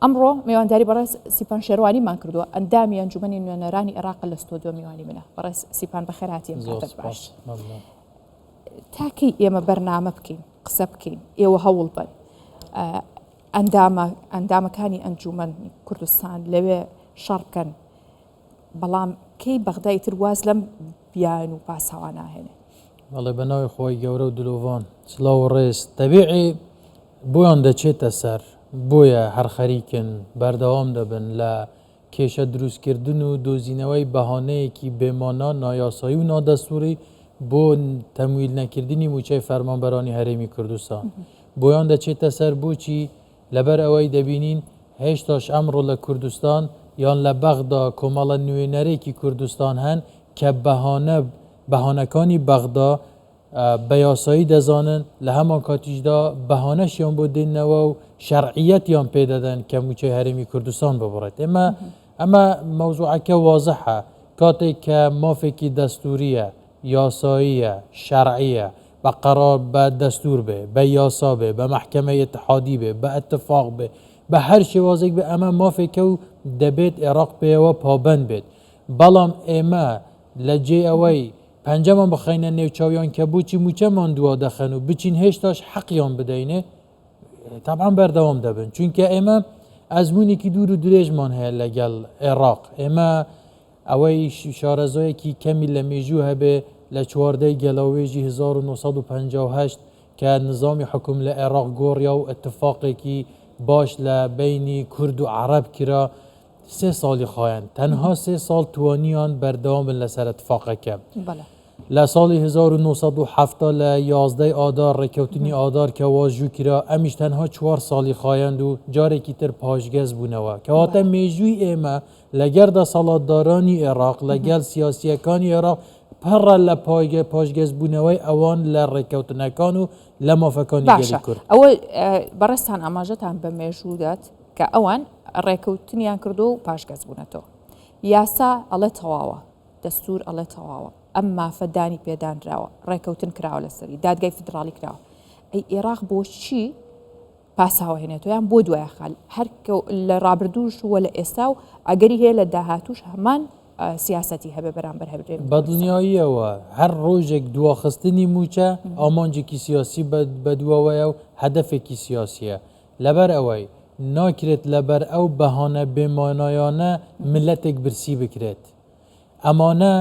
ئەمڕۆ میوانداری بەڕێز سیپان شێروانیمان کردووە ئەندامی ئەنجومەنی نوێنەرانی عێراق لە ستۆدیۆ میوانی منە بەڕێز سیپان بەخێرهاتیە کاتت باش تاکەی ئێمە بەرنامە بکەین قسە بکەین ئێوە هەوڵ بن ئەندامەکانی ئەنجومەنی کوردستان لەوێ شەڕ بکەن بەڵام کەی بەغدای تر واز لەم بیان و پاساوا ناهێنێ بەڵێ بەناوی خۆی گەورە و دلۆڤان سڵاو و ڕێز تەبیعی بۆیان دەچێتە سەر بۆیە هەر خەریکن بەردەوام دەبن لە کێشە دروستکردن و دۆزینەوەی بەهانەیەکی بێمانە نایاسایی و نادەستوری بۆ تەمویل نەکردنی موچەی فەرمانبەرانی هەرێمی کوردستان بۆیان دەچێتە سەر بۆچی لەبەر ئەوەی دەبینین هێشتاش ئەمڕۆ لە کوردستان یان لە بەغدا کۆمەڵە نوێنەرێکی کوردستان هەن کە بەهانەکانی بەغدا بە یاسایی دەزانن لە هەمان کاتیشدا بەهانەشیان بۆ دێنەوە و شەرعیەتیان پێدەدەن کە موچەی هەرێمی کوردستان ببڕێت ئەمە مەوزوعەکە وازەحە کاتێک کە مافێکی دەستوریە یاساییە شەرعیە بە قەرار بە دەستور بێ بە یاسا بێ بە مەحکەمەی ئیتحادی بێ بە ئەتفاق بێ بە هەر شێوازێک بێ ئەمە مافێکە و دەبێت عێراق پێوە پابند بێت بەڵام ئێمە لە جێ ئەوەی پەنجەمان بخەینە نێوچاویان کە بۆچی موچەمان دوا دەخەن و بچین هێشتاش حەقیان بدەینێ تابعاً بەردەوام دەبن چونکە ئێمە ئەزمونێکی دوور و درێژمان هەیە لەگەڵ عێراق ئێمە ئەوەی شارەزایەکی کەمی لە مێژوو هەبێ لە چواردەی گەلاوێژی 1958 کە نظامی حکوم لە عێراق گۆڕیا و اتفاقێکی باش لە بینی کورد و عەرەب کرا 3 ساڵی خۆیان تەنها 3 ساڵ توانیان بەردەوام بن لەسەر اتفاقەکە لە ساڵی 1970 لە 11 ئادار ڕێکەوتنی ئادار کە واژوو کرا ئەمیش تەنها 4 ساڵی خۆیان و جارێکی تر پاشگەز بوونەوە کەواتە مێژووی ئێمە لەگەر دەسەڵاتدارانی عێراق لەگەڵ سیاسیەکانی عێراق پەڕە لە پاشگەز بوونەوەی ئەوان لە ڕێکەوتنەکان و لە مافەکانی گەلی کورد ئەوە بەڕێستان ئاماژەتان بە مێژوودات کە ئەوان ڕێکەوتنیان کردو و پاشگەز بوونەتەوە یاسا ئەڵێ تەواوە دەستور ئەڵێ تەواوە ئەم مافەدانی پێدانراوە ڕێکەوتن کراوە لەسەری دادگای فدراڵی کراوە ئەی عێراق بۆچی پاساوە هێنێتەوە یان بۆ دوایە خاڵ هەر لە ڕابردووش وە لە ئێستا و ئەگەری هەیە لە داهاتوش هەمان سیاسەتی هەبێ بەرامبەر هەبرێن بەدڵنیاییەوە هەر ڕۆژێک دواخستنی موچە ئامانجێکی سیاسی بەدووەوەیە و هەدەفێکی سیاسیە لەبەر ئەوەی ناکرێت لەبەر ئەو بەهانە بێمانایانە ملەتێک برسی بکرێت ئەمانە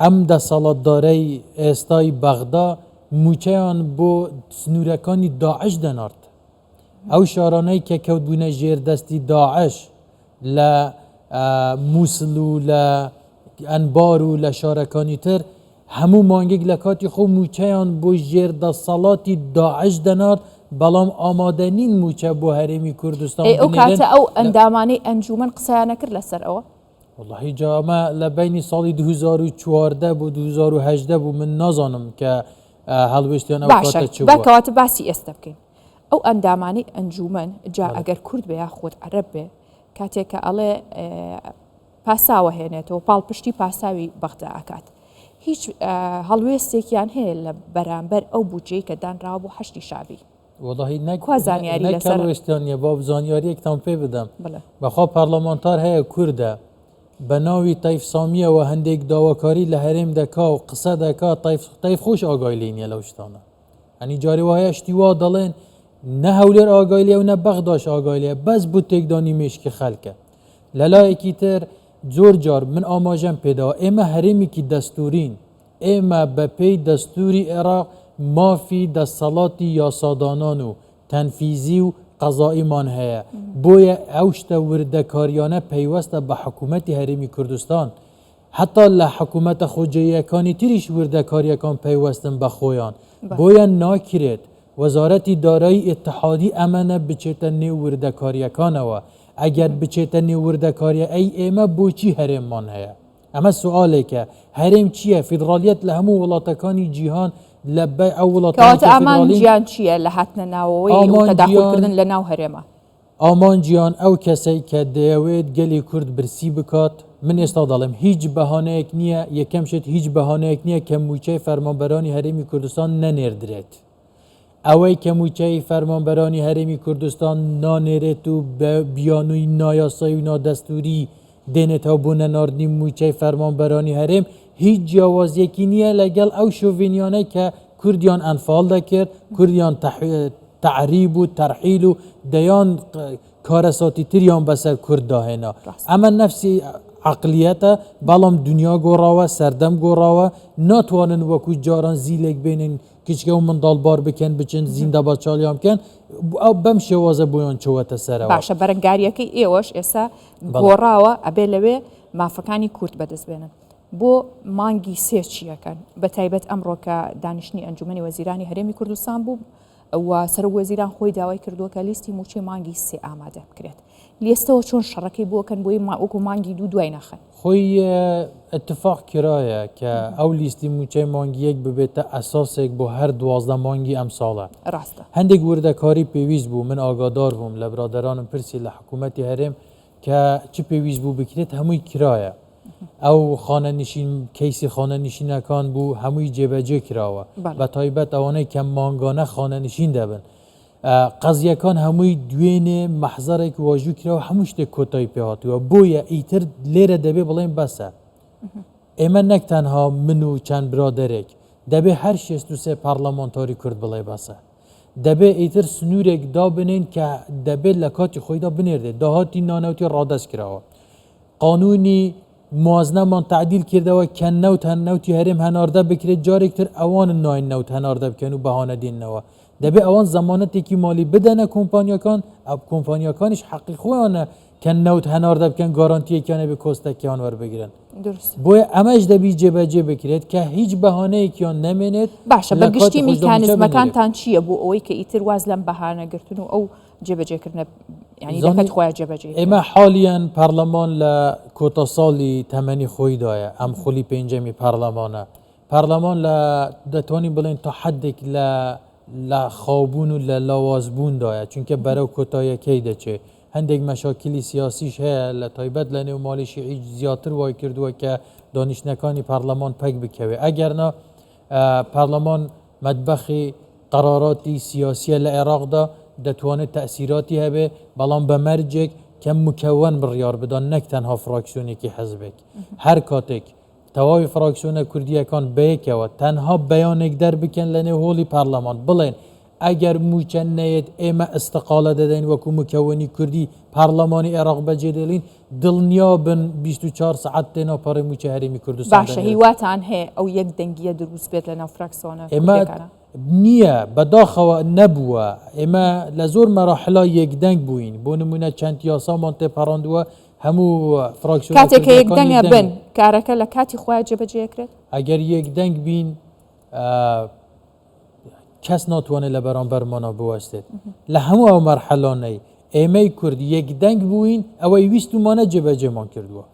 ئەم دەسەڵاتدارەی ئێستای بەغدا موچەیان بۆ سنوورەکانی داعش دەنارد ئەو شارانەی کە کەوتبوونە ژێردەستی داعش لە مووسڵ و لە ئەنبار و لە شارەکانی تر هەموو مانگێک لە کاتی خۆ موچەیان بۆ ژێردەسەڵاتی داعش دەنارد بەڵام ئامادەنین موچە بۆ هەرێمی کوردستان ئەو کاتە ئەو ئەندامانەی ئەنجومەن قسەیان نەکرد لەسەر ئەوە واللهی جامە لە بینی ساڵی 2014 بۆ 2018 بوو من نازانم کە هەڵوێشتیان ئەو کاتە چ بووە باشە باسی ئێستا بکەین ئەو ئەندامانەی ئەنجومەن جا ئەگەر کورد بێ یا خۆت عەرەب بێ کاتێککە ئەڵێ پاساوە هێنێتەوە پاڵپشتی پاساوی بەغدا ئاکات هیچ هەڵوێستێکیان هەیە لە بەرامبەر ئەو بودجەی کە دانراوە بۆ هەشتی شابی واللهی زانیاری لەسەر وێستانیە با زانیاریەکتان پێ بدەم بەخوا پارلەمانتار هەیە کووردە بە ناوی تایف سامیەوە هەندێک داواکاری لە هەرێم دەکا و قسە دەکا تایف خۆش ئاگای لێنیە لەو شتانە ئەنی جاری وایە شتی وا دەڵێن نە هەولێر ئاگای لێ و نە بەغداش ئاگای لێ بەس بوو تێکدانی مێشکی خەڵکە لەلایەکی تر زۆر جار من ئاماژەم پێداوە ئێمە هەرێمێکی دەستورین ئێمە بە پێی دەستوری عێراق مافی دەسەڵاتی یاسادانان و تەنفیزی و قەزائیمان هەیە بۆیە ئەو شتە وردەکاریانە پەیوەستە بە حکوومەتی هەرێمی کوردستان حتا لە حکوومەتە خۆجێیەکانی تریش وردەکاریەکان پەیوەستن بە خۆیان بۆیە ناکرێت وەزارەتی دارایی ئیتحادی ئەمەنە بچێتە نێو وردەکاریەکانەوە ئەگەر بچێتە نێو وردەکاریە ئەی ئێمە بۆچی هەرێممان هەیە ئەمە سوالێکە هەرێم چییە فیدرالیەت لە هەموو وڵاتەکانی جیهان لە بە ئەو وڵاتانی ئامان گیان چییە لە هاتنە ناوەوەی تەداخلکردن لە ناو هەرێمە ئامان گیان ئەو کەسەی کە دەیەوێت گەلی کورد برسی بکات من ئێستا دەڵێم هیچ بەهانەیەک نییە یەکەم شت هیچ بەهانەیەک نییە کە موچەی فەرمانبەرانی هەرێمی کوردستان نەنێردرێت ئەوەی کە موچەی فەرمانبەرانی هەرێمی کوردستان نانێرێت و بیانووی نایاسایی و نادەستوری دێنێتەوە بۆ نەناردنی موچەی فەرمانبەرانی هەرێم هیچ جیاوازیەکی نییە لەگەڵ ئەو شۆڤینیانەی کە کوردیان ئەنفاڵ دەکرد کوردیان تعریب و تەرحیل و دەیان کارەساتی تریان بەسەر کورد داهێنا ئەمە نەفسی عقلیەتە بەڵام دنیا گۆڕاوە سەردەم گۆڕاوە ناتوانن وەکو جاران زیلێک بێنن کچکە و منداڵبار بکەن بچن زیندە بە چاڵیان بکەن بەم شێوازە بۆیان چوەتە سەرەوە باشە بەرەنگاریەکەی ئێوەش ئێستا گۆڕاوە ئەبێ لەوێ مافەکانی کورد بەدەست بێنن بۆ مانگی سێ چیەکەن بە تایبەت ئەمڕۆ کە دانیشتنی ئەنجومەنی وەزیرانی هەرێمی کوردستان بوو و سەر وەزیران خۆی داوای کردووە کە لیستی موچەی مانگی سێ ئامادە بکرێت لێستەوە چۆن شەڕەکەی بۆکەن بۆی وەکو مانگی دوای نەخەن خۆی اتفاق کرایە کە ئەو لیستی موچەی مانگیەک ببێتە ئەساسێک بۆ هەر 12 مانگی ئەم ساڵە ڕاستە هەندێک وردەکاری پێویست بوو من ئاگادار بووم لە برادرانم پرسی لە حکوومەتی هەرێم کە چ پێویست بوو بکرێت هەمووی کرایە ئەو خانە نشین کەیسی خانە نشینەکان بوو هەمووی جێبەجێ کراوە بە تایبەت ئەوانەی کە مانگانە خانە نشین دەبن قەزیەکان هەمووی دوێنێ مەحزەرێک واژوو کراوە هەموو شتێک کۆتایی پێهاتووە بۆیە ئیتر لێرە دەبێ بڵێن بەسە ئێمە نەک تەنها من و چەند برادێک دەبێ هەر 63 پارلەمانتاری کورد بڵێ بەسە دەبێ ئیتر سنوورێک دابنین کە دەبێت لە کاتی خۆیدا بنێردێت داهاتی نانەوتی ڕادەست کراوە قانونی موازنەمان تعدیل کردەوە کە نەوت هەنەوتی هەرێم هەناردە بکرێت جارێکتر ئەوان ناین نەوت هەناردە بکەن و بەهانە دێنەوە دەبێ ئەوان زەمانەتێکی مالی بدەنە کۆمپانیەکان ئەو کۆمپانیەکانیش حەقی خۆیانە کە نەوت هەناردە بکەن گارانتیەکیانە بە کۆستەکیان وەربگرن بۆیە ئەمەش دەبی جێبەجێ بکرێت کە هیچ بەهانەیەکیان نەمێنێت باشە بەگشتی میکانیزمەکانتان چییە بۆ ئەوەی کە ئیتر واز لەم بەهانەگرتن و ئەو جێبەجێکردنە ینی دەکەت خۆیان جێبەجێ ئێمە حالیان پارلەمان لە کۆتا ساڵی تەمەنی خۆیدایە ئەم خولی پێنجەمی پارلەمانە پارلەمان لە دەتوانین بڵێن تا حدێک لە خاوبوون و لە لاوازبووندایە چونکە بەرەو کۆتاییەکەی دەچێت هەندێک مەشاکلی سیاسیش هەیە لە تایبەت لە نێو ماڵی شیعی زیاتر وای کردووە کە دانیشتەکانی پارلەمان پەک بکەوێت ئەگەرنا پارلەمان مەتبەخی قەراراتی سیاسیە لە عێراقدا دەتوانێت تەسیراتی هەبێ بەڵام بە مەرجێک کە مکەوەن بڕیار بدان نەک تەنها فراکسیۆنێکی حەزبێک هەر کاتێک تەواوی فراکسیۆنە کوردیەکان بەیەکەوە تەنها بەیانێک دەربکەن لە نێو هۆڵی پارلەمان بڵێن ئەگەر موچە نەیەت ئێمە ئستقالە دەدەین وەکو مکەوەنی کوردی پارلەمانی عێراق بەجێ دێڵین دڵنیا بن 24 سعات تێناپەڕی موچە هەرێمی کوردستان باشە هیواتان هەیە ئەو یەک دەنگیە دروست بێت لە ناو فراکسیۆنە ئێمە نییە بەداخەوە نەبووە ئێمە لە زۆر مەراحلا یەکدەنگ بووین بۆ نمونە چەند یاسامان تێپەڕاندووە هەموو فراکسیۆن کاتێک کە یەکدەنگە بن کارەکە لە کاتی خۆیان جێبەجێکرێت ئەگەر یەکدەنگ بین کەس ناتوانێت لە بەرامبەرمانە بوەستێت لە هەموو ئەو مەرحەلانەی ئێمەی کورد یەکدەنگ بووین ئەوەی ویستمانە جێبەجێمان کردووە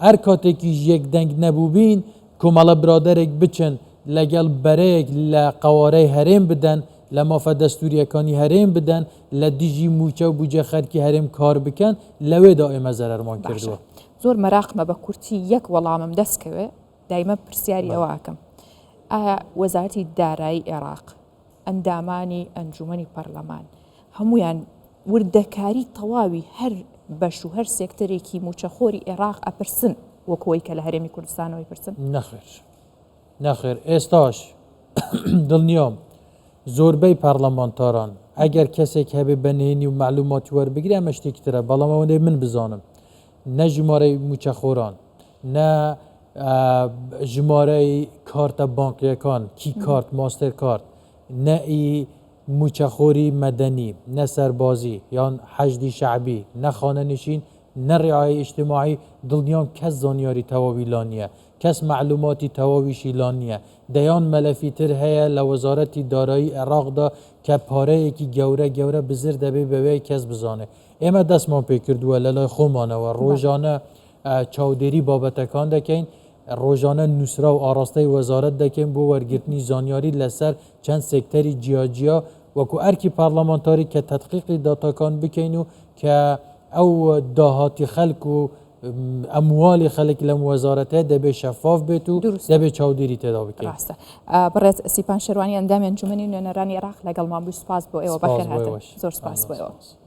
هەر کاتێکیش یەکدەنگ نەبوو بین کۆمەڵە برادێک بچن لەگەڵ بەرەیەک لە قەوارەی هەرێم بدەن لە مافە دەستوریەکانی هەرێم بدەن لە دیژی موچە و بوجە خەرکی هەرێم کار بکەن لەوێدا ئێمە زەرەرمان کردووە زۆر مەراقمە بە کورتی یەک وەڵامم دەستکەوێ دایمە پرسیاری ئەوەکەم ئایا وەزارەتی دارایی عێراق ئەندامانی ئەنجومەنی پەرلەمان هەمویان وردەکاری تەواوی هەر بەش و هەر سێکتەرێکی موچەخۆری عێراق ئەپرسن وەکەوەی کە لە هەرێمی کوردستانەوەی پرسن نەخێر ئێستاش دڵنیام زۆربەی پارلەمانتاران ئەگەر کەسێک هەبێ بەنهێنی و معلوماتی وەربگرێ ئەمە شتێکی ترە بەڵام ئەوەندەی من بزانم نە ژمارەی موچەخۆران نە ژمارەی کارتە بانکیەکان کی کارت ماستەر کارت نەئی موچەخۆری مەدەنی نە سەربازی یان حەشدی شەعبی نە خانە نشین نە ڕێعایی ئیجتیماعی دڵنیام کەس زانیاری تەواوی لا نییە کەس معلوماتی تەواویشی لا نییە دەیان مەلەفی تر هەیە لە وەزارەتی دارایی عێراقدا کە پارەیەکی گەورە بزر دەبێ بەوەی کەس بزانێ ئێمە دەستمان پێ کردووە لە لای خۆمانەوە ڕۆژانە چاودێری بابەتەکان دەکەین ڕۆژانە نووسرا و ئاراستەی وەزارەت دەکەین بۆ وەرگرتنی زانیاری لەسەر چەند سێکتەری جیاجیا وەکو ئەرکی پارلەمانتاری کە تەدقیقی داتاکان بکەین و کە ئەو داهاتی خەلک و ئەموالی خەڵک لەم وەزارەتە دەبێ شەفاف بێت و دروست. دەبێت چاودێری تێدا بکەیت. ڕاستە بڕێز سیپان شێروانی ئەندامی ئەنجومەنی نوێنەرانی عێراق لەگەڵمان بوو سپاس بۆ ئێوە سپاس بەخێر بۆ هاتن ئێوەش. زۆر سپاس بۆ ئێوە. سپاس.